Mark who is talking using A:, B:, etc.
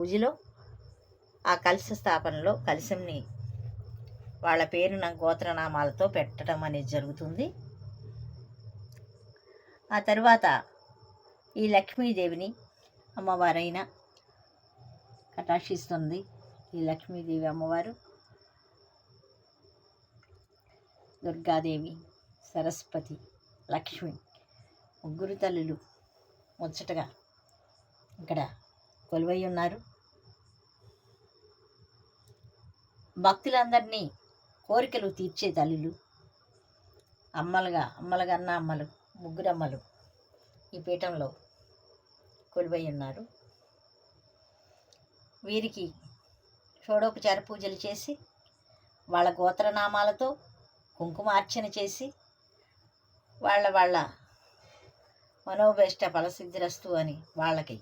A: పూజలో ఆ కలశ స్థాపనలో కలశంని వాళ్ళ పేరున గోత్రనామాలతో పెట్టడం అనేది జరుగుతుంది. ఆ తరువాత ఈ లక్ష్మీదేవిని అమ్మవారైన కటాక్షిస్తుంది. ఈ లక్ష్మీదేవి అమ్మవారు దుర్గాదేవి, సరస్వతి, లక్ష్మి ముగ్గురు తల్లులు ముచ్చటగా ఇక్కడ కొలువై ఉన్నారు. భక్తులందరినీ కోరికలు తీర్చే తల్లులు అమ్మలగన్న అమ్మలు, ముగ్గురమ్మలు ఈ పీఠంలో కొలువై ఉన్నారు. వీరికి షోడోపచార పూజలు చేసి వాళ్ళ గోత్రనామాలతో కుంకుమార్చన చేసి వాళ్ళ మనోభీష్ట ఫలసిద్ధిరస్తు అని వాళ్ళకి